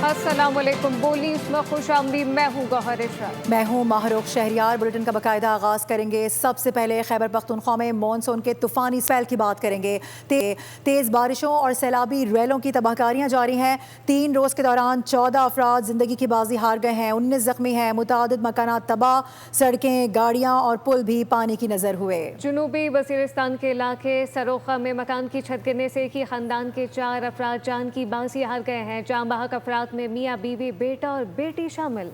अस्सलाम वालेकुम। बोलीस में खुश आमदी। मैं हूँ गौहर इशरत। मैं हूँ माहरुख शहरियार। बुलेटिन का बाकायदा आगाज़ करेंगे। सबसे पहले खैबर पख्तूनख्वा में मॉनसून के तूफ़ानी स्पेल की बात करेंगे। तेज़ बारिशों और सैलाबी रेलों की तबाहकारियाँ जारी हैं। 3 रोज़ के दौरान 14 अफराद ज़िंदगी की बाजी हार गए हैं, 19 ज़ख्मी हैं। मुतादिद मकानात तबाह, सड़कें, गाड़ियाँ और पुल भी पानी की नज़र हुए। जनूबी वज़ीरिस्तान के इलाके सरोखा में मकान की छत गिरने से एक ही ख़ानदान के 4 अफराद जान की बाजी हार गए हैं। जान बहक अफराद में मियाँ बीवी, बेटा और बेटी शामिल।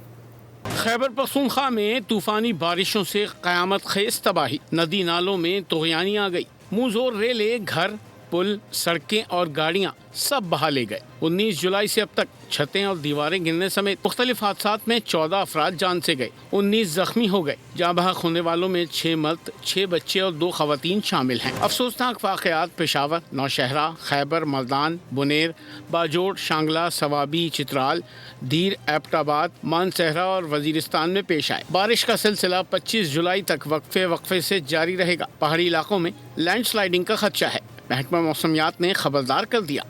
खैबर पख्तूनख्वा में तूफानी बारिशों से क़यामत खेज तबाही। नदी नालों में तूग़यानी आ गई। मुँह ज़ोर रेले, घर, पुल, सड़कें और गाड़ियाँ सब बहा ले गए। 19 जुलाई से अब तक छतें और दीवारें गिरने समेत मुख्तलिफ हादसात में 14 अफराद जान से गए, 19 जख्मी हो गए। जाँ बहक होने वालों में 6 मर्द, 6 बच्चे और 2 खवातीन शामिल हैं। अफसोसनाक वाक़यात पेशावर, नौशहरा, खैबर, मर्दान, बुनेर, बाजोड़, शांगला, सवाबी, चित्राल, दीर, एबटाबाद, मानसहरा और वजीरिस्तान में पेश आए। बारिश का सिलसिला 25 जुलाई तक वक्फे से जारी रहेगा। पहाड़ी इलाकों में लैंड स्लाइडिंग का खदशा है। महकमा मौसमियात ने खबरदार कर दिया।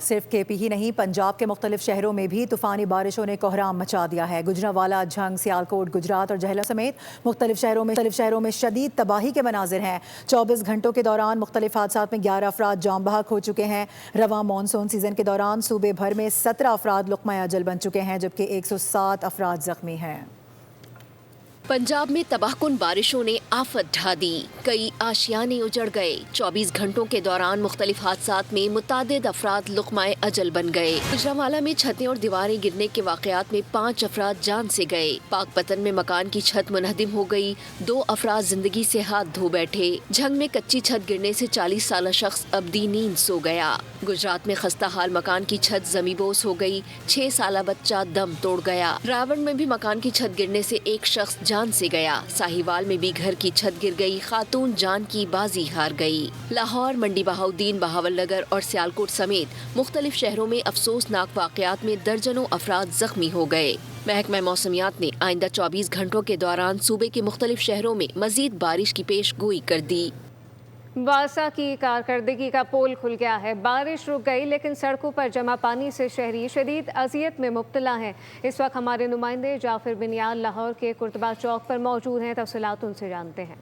सिर्फ केपी ही नहीं, पंजाब के मुख्तलिफ शहरों में भी तूफ़ानी बारिशों ने कोहराम मचा दिया है। गुजरांवाला, झंग, सियालकोट, गुजरात और जहलम समेत मुख्तलिफ शहरों में शदीद तबाही के मनाजिर हैं। 24 घंटों के दौरान मुख्तलिफ हादसात में 11 अफराद जाम बहक हो चुके हैं। रवां मानसून सीज़न के दौरान सूबे भर में 17 अफराद लुक़मा अजल बन चुके हैं, जबकि 107 अफराद ज़ख्मी हैं। पंजाब में तबाहकुन बारिशों ने आफत ढा दी, कई आशियाने उजड़ गए। 24 घंटों के दौरान मुख्तलिफ हादसात में मुतादिद अफराद लुक़माए अजल बन गए। गुजरांवाला में छतें और दीवारें गिरने के वाक़यात में 5 अफराद जान से गए। पाकपतन में मकान की छत मुनहदिम हो गई, 2 अफराद जिंदगी से हाथ धो बैठे। झंग में कच्ची छत गिरने से 40 साल शख्स अबदी नींद सो गया। गुजरात में खस्ता हाल मकान की छत ज़मीबोस हो गई, 6 साल बच्चा दम तोड़ गया। रावण में भी मकान की छत गिरने से एक शख्स जान से गया। साहिवाल में भी घर की छत गिर गई, खातून जान की बाजी हार गई। लाहौर, मंडी बहाउद्दीन, बहावल नगर और सियालकोट समेत मुख्तलिफ शहरों में अफसोसनाक वाक़यात में दर्जनों अफराद जख्मी हो गए। महकमा मौसमियात ने आइंदा 24 घंटों के दौरान सूबे के मुख्तलिफ शहरों में मजीद बारिश की पेश गोई कर दी। वासा की कारकर्दगी का पोल खुल गया है। बारिश रुक गई लेकिन सड़कों पर जमा पानी से शहरी शदीद अजियत में मुब्तला हैं। इस वक्त हमारे नुमाइंदे जाफिर बिनियाल लाहौर के कुर्तबा चौक पर मौजूद हैं। तफसीलात उनसे जानते हैं।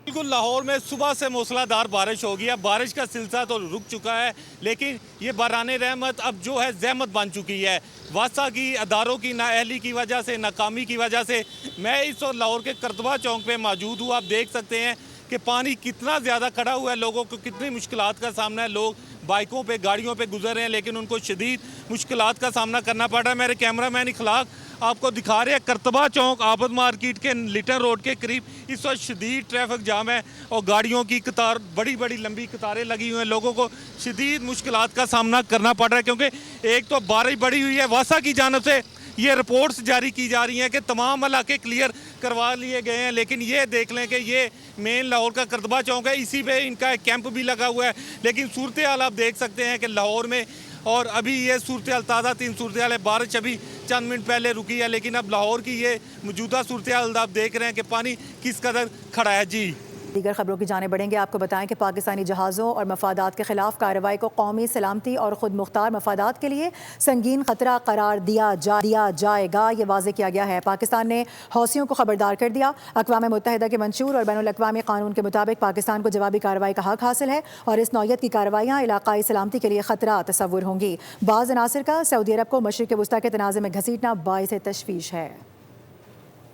बिल्कुल, लाहौर में सुबह से मूसलाधार बारिश हो गई है। बारिश का सिलसिला तो रुक चुका है, लेकिन ये बाराने रहमत अब जो है ज़हमत बन चुकी है। वासा की अदारों की नाअहली की वजह से, नाकामी की वजह से। मैं इस वक्त लाहौर के कुर्तबा चौक पे मौजूद हूँ। आप देख सकते हैं कि पानी कितना ज़्यादा खड़ा हुआ है, लोगों को कितनी मुश्किलात का सामना है। लोग बाइकों पे, गाड़ियों पे गुजर रहे हैं, लेकिन उनको शदीद मुश्किलात का सामना करना पड़ रहा है। मेरे कैमरामैन इखलाक आपको दिखा रहे हैं कुर्तबा चौक आबद मार्केट के लिटन रोड के करीब इस वक्त शदीद ट्रैफिक जाम है और गाड़ियों की कतार, बड़ी बड़ी लंबी कतारें लगी हुई हैं। लोगों को शदीद मुश्किलात का सामना करना पड़ रहा है, क्योंकि एक तो बारिश बड़ी हुई है। वासा की जानब से ये रिपोर्ट्स जारी की जा रही हैं कि तमाम इलाके क्लियर करवा लिए गए हैं, लेकिन ये देख लें कि ये मेन लाहौर का कुर्तबा चौक है, इसी पे इनका एक कैंप भी लगा हुआ है। लेकिन सूरत हाल आप देख सकते हैं कि लाहौर में, और अभी ये सूरत हाल ताज़ा 3 सूरत हाल है। बारिश अभी चंद मिनट पहले रुकी है, लेकिन अब लाहौर की ये मौजूदा सूरत हाल आप देख रहे हैं कि पानी किस कदर खड़ा है। जी, दीगर खबरों की जाने बढ़ेंगे। आपको बताएं कि पाकिस्तानी जहाज़ों और मफादात के खिलाफ कार्रवाई को कौमी सलामती और खुद मुख्तार मफादात के लिए संगीन खतरा करार दिया जाएगा, ये वाज़ेह किया गया है। पाकिस्तान ने हौसियों को खबरदार कर दिया। अक़वाम मुत्तहिदा के मंशूर और बैनुल अक़वामी कानून के मुताबिक पाकिस्तान को जवाबी कार्रवाई का हक हासिल है और इस नौयत की कार्रवाइयाँ इलाक़ाई सलामती के लिए ख़तरा तस्वुर होंगी। बाज़ अनासिर का सऊदी अरब को मशरिक़ वुस्ता के तनाज़े में घसीटना बाइस तशवीश है।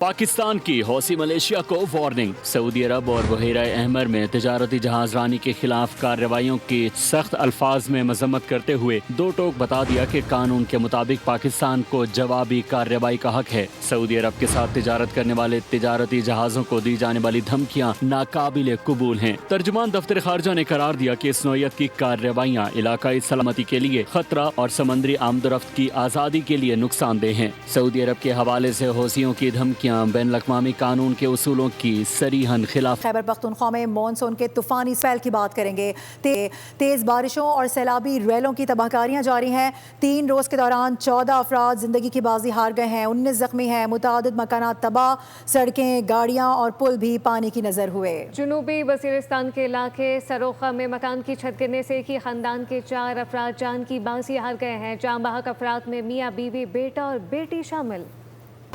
पाकिस्तान की हौसी मलेशिया को वार्निंग। सऊदी अरब और बहरा अहमर में तिजारती जहाज़रानी के खिलाफ कार्रवाइयों की सख्त अल्फाज में मजम्मत करते हुए दो टोक बता दिया कि कानून के मुताबिक पाकिस्तान को जवाबी कार्रवाई का हक है। सऊदी अरब के साथ तिजारत करने वाले तिजारती जहाज़ों को दी जाने वाली धमकियाँ नाकाबिले कबूल हैं। तर्जुमान दफ्तर खारजा ने करार दिया कि इस नौयत की कार्रवाइयाँ इलाकाई सलामती के लिए खतरा और समंदरी आमदोरफ्त की आज़ादी के लिए नुकसानदेह हैं। सऊदी अरब के हवाले से हौसियों की धमकियाँ धमकियां बैन अल-अक़वामी कानून के उसूलों की सरीहन खिलाफ। खैबर पख्तूनख्वा में मानसून के तूफानी स्पेल की बात करेंगे। तेज़ बारिशों और सैलाबी रेलों की तबाहकारियाँ जारी हैं। 3 रोज़ के दौरान 14 अफराद ज़िंदगी की बाजी हार गए हैं, 19 ज़ख्मी हैं, मुतादिद मकानात तबाह, सड़कें, गाड़ियाँ और पुल भी पानी की नज़र हुए। जुनूबी वज़ीरिस्तान के इलाके सरोखा में मकान की छत गिरने से एक ही ख़ानदान के 4 अफराद जान की बाजी हार गए हैं। जान बहक अफराद में मियाँ बीवी, बेटा और बेटी शामिल।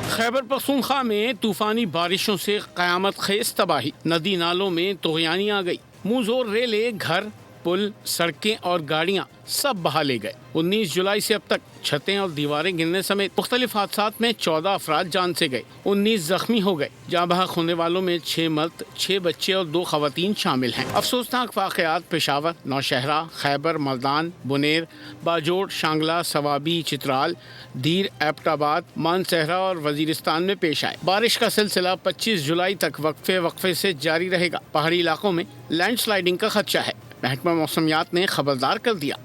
खैबर पख्तूनख्वा में तूफानी बारिशों से क़यामत खेज तबाही, नदी नालों में तोग़यानी आ गई। मुँह ज़ोर रेलें, घर, पुल, सड़कें और गाड़ियाँ सब बहा ले गए। 19 जुलाई से अब तक छतें और दीवारें गिरने समेत मुख्तलिफ हादसात में 14 अफराद जान से गए, 19 जख्मी हो गए। जाँ बहक होने वालों में 6 मर्द, 6 बच्चे और 2 खवातीन शामिल हैं। अफसोसनाक वाक़यात पेशावर, नौशहरा, खैबर, मर्दान, बुनेर, बाजोड़, शांगला, सवाबी, चित्राल, दीर, एबटाबाद, मानसहरा और वजीरिस्तान में पेश आए। बारिश का सिलसिला 25 जुलाई तक वक्फे से जारी रहेगा। पहाड़ी इलाकों में लैंडस्लाइडिंग का खदशा है। महकमा मौसमियात ने खबरदार कर दिया।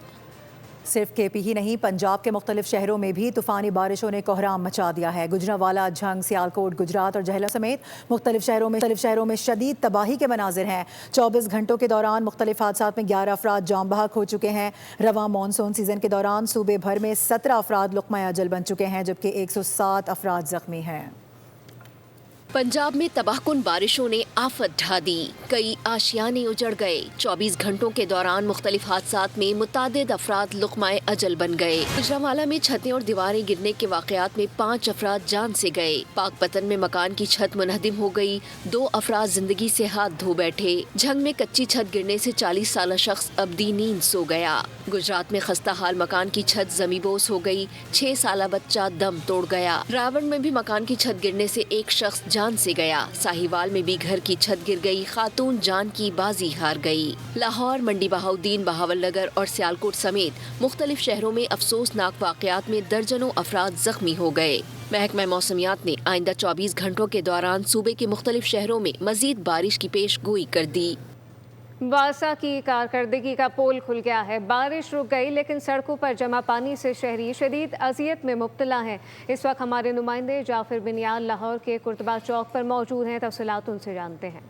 सिर्फ केपी ही नहीं, पंजाब के मुख्तलिफ शहरों में भी तूफ़ानी बारिशों ने कोहराम मचा दिया है। गुजरांवाला, झंग, सियालकोट, गुजरात और जहला समेत मुख्तलिफ शहरों में शदीद तबाही के मनाजिर हैं। 24 घंटों के दौरान मुख्तलिफ हादसात में 11 अफराद जान बहक हो चुके हैं। रवां मानसून सीज़न के दौरान सूबे भर में 17 अफराद लुक़मा अजल बन चुके हैं, जबकि 107 अफराद ज़ख्मी हैं। पंजाब में तबाहकुन बारिशों ने आफत ढा दी, कई आशियाने उजड़ गए। 24 घंटों के दौरान मुख्तलिफ हादसात में मुतादिद अफराद लुक़माए अजल बन गए। गुजरांवाला में छतें और दीवारें गिरने के वाक़यात में 5 अफराद जान से गए। पाकपतन में मकान की छत मुनहदिम हो गई, 2 अफराद जिंदगी से हाथ धो बैठे। झंग में कच्ची छत गिरने से 40 साला शख्स अबदी नींद सो गया। गुजरात में खस्ता हाल मकान की छत ज़मीबोस हो गई, 6 साला बच्चा दम तोड़ गया। रावण में भी मकान की छत गिरने से एक शख्स जान से गया। साहिवाल में भी घर की छत गिर गई, खातून जान की बाजी हार गई। लाहौर, मंडी बहाउद्दीन, बहावलनगर और सियालकोट समेत मुख्तलिफ शहरों में अफसोसनाक वाक़यात में दर्जनों अफराद जख्मी हो गए। महकमा मौसमियात ने आइंदा 24 घंटों के दौरान सूबे के मुख्तलिफ शहरों में मजीद बारिश की पेश गोई कर दी। वासा की कारकर्दगी का पोल खुल गया है। बारिश रुक गई लेकिन सड़कों पर जमा पानी से शहरी शदीद अजियत में मुब्तला हैं। इस वक्त हमारे नुमाइंदे जाफिर बिनियाल लाहौर के कुर्तबा चौक पर मौजूद हैं, तफसीलात उनसे जानते हैं।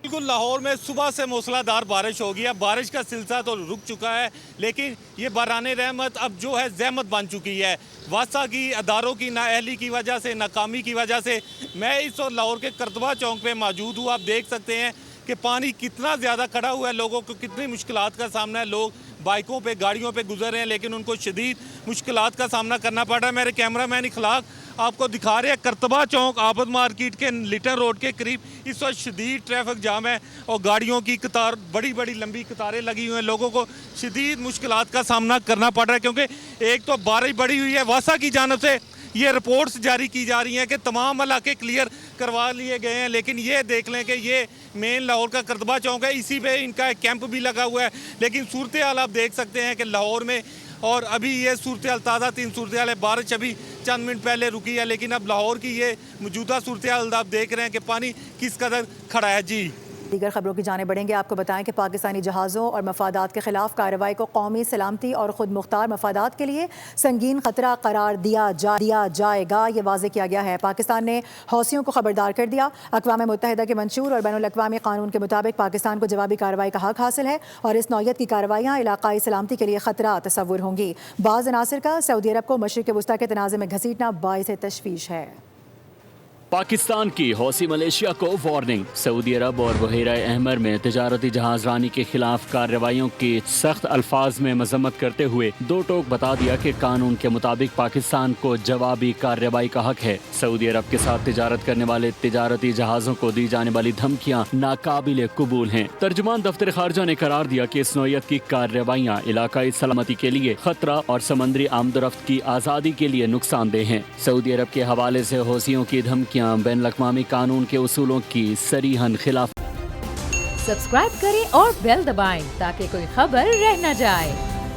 बिल्कुल, लाहौर में सुबह से मूसलाधार बारिश होगी। अब बारिश का सिलसिला तो रुक चुका है, लेकिन ये बाराने रहमत अब जो है ज़हमत बन चुकी है। वासा की अदारों की नाअहली की वजह से, नाकामी की वजह से मैं इस वक्त लाहौर के कुर्तबा चौक पे मौजूद हूँ। आप देख सकते हैं कि पानी कितना ज़्यादा खड़ा हुआ है, लोगों को कितनी मुश्किलात का सामना है। लोग बाइकों पे, गाड़ियों पे गुजर रहे हैं, लेकिन उनको शदीद मुश्किलात का सामना करना पड़ रहा है। मेरे कैमरामैन इखलाक आपको दिखा रहे हैं कुर्तबा चौक आबद मार्केट के लिटन रोड के करीब इस वक्त शदीद ट्रैफिक जाम है और गाड़ियों की कतार, बड़ी बड़ी लंबी कतारें लगी हुई हैं। लोगों को शदीद मुश्किलात का सामना करना पड़ रहा है, क्योंकि एक तो बारिश बढ़ी हुई है। वासा की जानिब से ये रिपोर्ट्स जारी की जा रही हैं कि तमाम इलाके क्लियर करवा लिए गए हैं, लेकिन ये देख लें कि ये मेन लाहौर का कुर्तबा चौक है, इसी पे इनका एक कैंप भी लगा हुआ है। लेकिन सूरत हाल आप देख सकते हैं कि लाहौर में, और अभी ये सूरत हाल ताज़ा 3 सूरत हाल है। बारिश अभी चंद मिनट पहले रुकी है, लेकिन अब लाहौर की ये मौजूदा सूरत हाल आप देख रहे हैं कि पानी किस कदर खड़ा है। जी, दीगर खबरों की जाने बढ़ेंगे। आपको बताएं कि पाकिस्तानी जहाज़ों और मफादात के खिलाफ कार्रवाई को कौमी सलामती और खुद मुख्तार मफादात के लिए संगीन खतरा करार दिया जाएगा, ये वाज़े किया गया है। पाकिस्तान ने हौसियों को खबरदार कर दिया। अक़वाम मुत्तहिदा के मंशूर और बैनुल अक़वामी कानून के मुताबिक पाकिस्तान को जवाबी कार्रवाई का हक हासिल है और इस नौयत की कार्रवाइयाँ इलाकाई सलामती के लिए खतरा तस्वुर होंगी। बाज़ अनासिर का सऊदी अरब को मशरिक़ वस्ता के तनाज़े में घसीटना बाइस तशवीश है। पाकिस्तान की हौसी मलेशिया को वार्निंग। सऊदी अरब और बहरा अहमर में तिजारती जहाज़रानी के खिलाफ कार्रवाइयों की सख्त अल्फाज में मजम्मत करते हुए दो टोक बता दिया कि कानून के मुताबिक पाकिस्तान को जवाबी कार्रवाई का हक है। सऊदी अरब के साथ तिजारत करने वाले तिजारती जहाज़ों को दी जाने वाली धमकियाँ नाकाबिले कबूल हैं। तर्जुमान दफ्तर खारजा ने करार दिया कि इस नौयत की कार्रवाइयाँ इलाकाई सलामती के लिए खतरा और समंदरी आमदोरफ्त की आज़ादी के लिए नुकसानदेह हैं। सऊदी अरब के हवाले से हौसियों की धमकियाँ बैन अल-अक़वामी कानून के उसूलों की सरीहन खिलाफ। सब्सक्राइब करें और बेल दबाएं ताकि कोई खबर रह न जाए।